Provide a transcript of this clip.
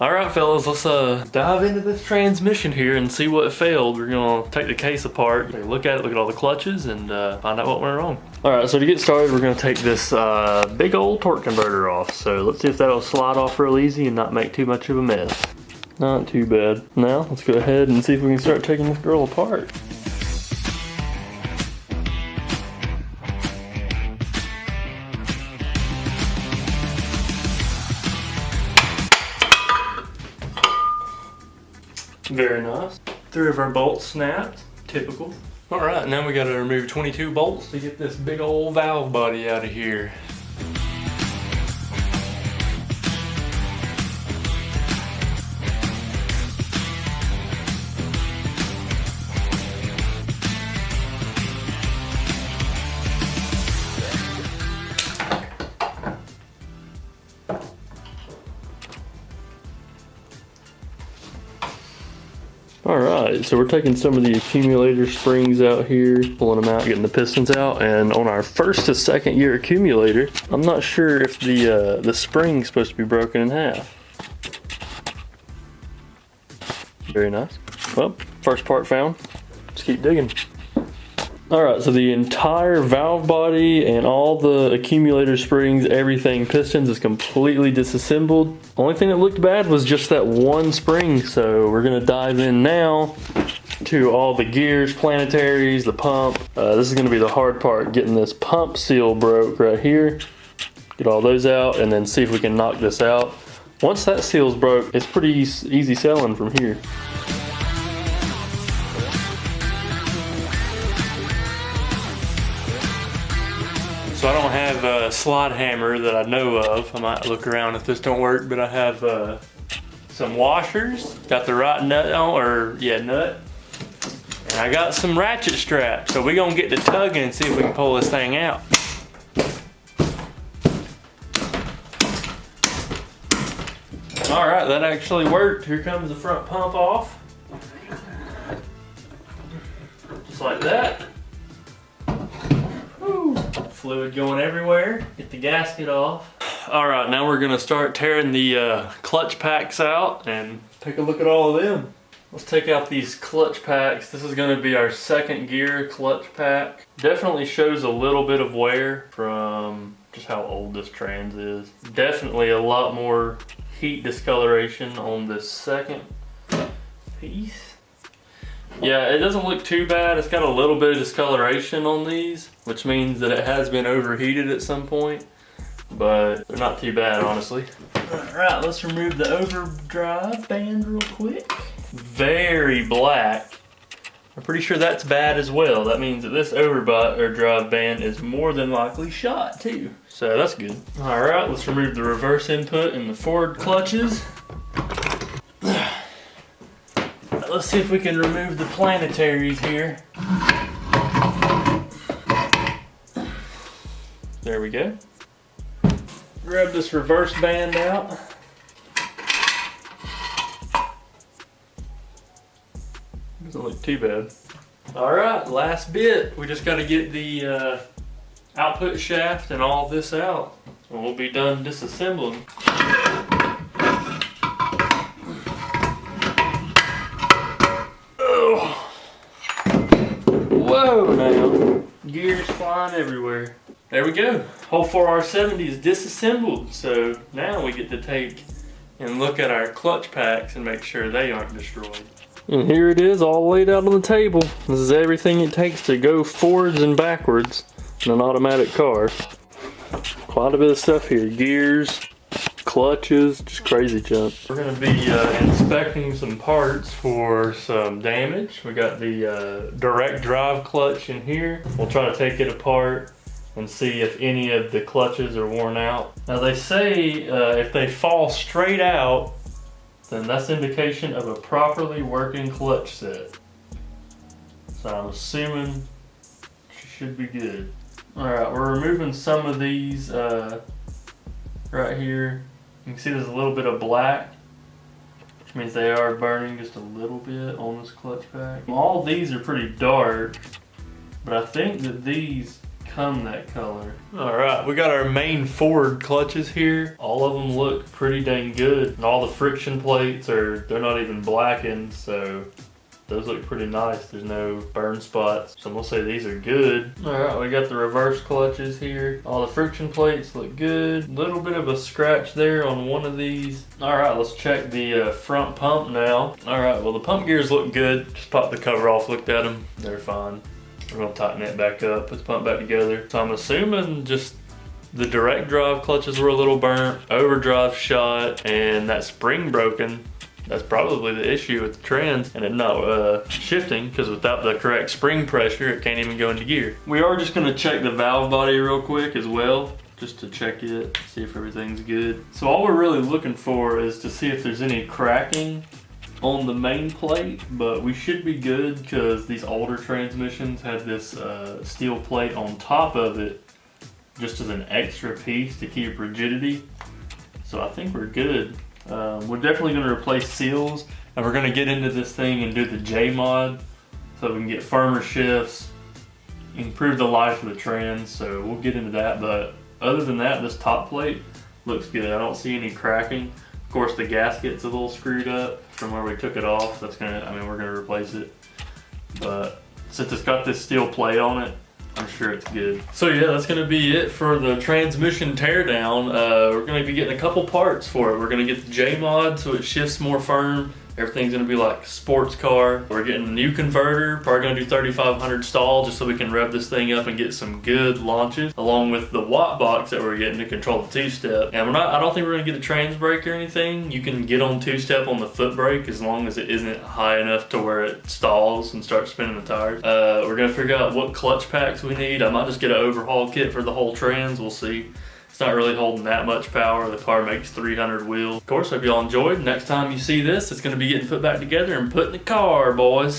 Alright fellas, let's dive into this transmission here and see what failed. We're gonna take the case apart, take a look at it, look at all the clutches, and find out what went wrong. Alright, so to get started, we're gonna take this big old torque converter off. So let's see if that'll slide off real easy and not make too much of a mess. Not too bad. Now, let's go ahead and see if we can start taking this girl apart. Very nice. 3 of our bolts snapped. Typical. Alright, now we gotta remove 22 bolts to get this big old valve body out of here. Alright, so we're taking some of the accumulator springs out here, pulling them out, getting the pistons out, and on our first to second year accumulator, I'm not sure if the spring's supposed to be broken in half. Very nice. Well, first part found. Let's keep digging. Alright, so the entire valve body and all the accumulator springs, everything, pistons is completely disassembled. Only thing that looked bad was just that one spring, so we're gonna dive in now to all the gears, planetaries, the pump. This is gonna be the hard part, getting this pump seal broke right here. Get all those out and then see if we can knock this out. Once that seal's broke, it's pretty easy selling from here. So I don't have a slide hammer that I know of. I might look around if this don't work, but I have some washers. Got the right nut on, nut. And I got some ratchet straps. So we're gonna get to tugging and see if we can pull this thing out. All right, that actually worked. Here comes the front pump off. Just like that. Fluid going everywhere. Get the gasket off. Alright, now we're gonna start tearing the clutch packs out and take a look at all of them. Let's take out these clutch packs. This is gonna be our second gear clutch pack. Definitely shows a little bit of wear from just how old this trans is. Definitely a lot more heat discoloration on this second piece. Yeah, it doesn't look too bad. It's got a little bit of discoloration on these, which means that it has been overheated at some point, but they're not too bad, honestly. Alright, let's remove the overdrive band real quick. Very black. I'm pretty sure that's bad as well. That means that this overdrive band is more than likely shot too. So that's good. Alright, let's remove the reverse input and the forward clutches. Let's see if we can remove the planetaries here. There we go. Grab this reverse band out. Doesn't look too bad. Alright, last bit. We just got to get the output shaft and all this out. And we'll be done disassembling. Whoa now, gears flying everywhere. There we go, whole 4R70 is disassembled. So now we get to take and look at our clutch packs and make sure they aren't destroyed. And here it is all laid out on the table. This is everything it takes to go forwards and backwards in an automatic car. Quite a bit of stuff here, gears, clutches, just crazy junk. We're going to be inspecting some parts for some damage. We got the direct drive clutch in here. We'll try to take it apart and see if any of the clutches are worn out. Now they say if they fall straight out, then that's indication of a properly working clutch set. So I'm assuming she should be good. Alright, we're removing some of these right here. You can see there's a little bit of black, which means they are burning just a little bit on this clutch pack. All these are pretty dark, but I think that these come that color. All right, we got our main forward clutches here. All of them look pretty dang good. And all the friction plates they're not even blackened, so those look pretty nice. There's no burn spots. So I'm gonna say these are good. All right, we got the reverse clutches here. All the friction plates look good. Little bit of a scratch there on one of these. All right, let's check the front pump now. All right, well the pump gears look good. Just popped the cover off, looked at them. They're fine. We're gonna tighten it back up, put the pump back together. So I'm assuming just the direct drive clutches were a little burnt, overdrive shot, and that spring broken. That's probably the issue with the trans and it not shifting, because without the correct spring pressure, it can't even go into gear. We are just gonna check the valve body real quick as well, just to check it, see if everything's good. So all we're really looking for is to see if there's any cracking on the main plate, but we should be good because these older transmissions had this steel plate on top of it just as an extra piece to keep rigidity. So I think we're good. We're definitely going to replace seals, and we're going to get into this thing and do the J mod so we can get firmer shifts, improve the life of the trans, so we'll get into that. But other than that, this top plate looks good. I don't see any cracking. Of course, the gasket's a little screwed up from where we took it off. That's gonna, I mean, we're gonna replace it. But since it's got this steel plate on it, I'm sure it's good. So yeah, that's gonna be it for the transmission teardown. We're gonna be getting a couple parts for it. We're gonna get the J mod so it shifts more firm. Everything's gonna be like a sports car. We're getting a new converter, probably gonna do 3,500 stall just so we can rev this thing up and get some good launches, along with the watt box that we're getting to control the two-step. And I don't think we're gonna get a trans brake or anything. You can get on two-step on the foot brake as long as it isn't high enough to where it stalls and starts spinning the tires. We're gonna figure out what clutch packs we need. I might just get an overhaul kit for the whole trans, we'll see. It's not really holding that much power. The car makes 300 wheels. Of course, hope y'all enjoyed. Next time you see this, it's gonna be getting put back together and put in the car, boys.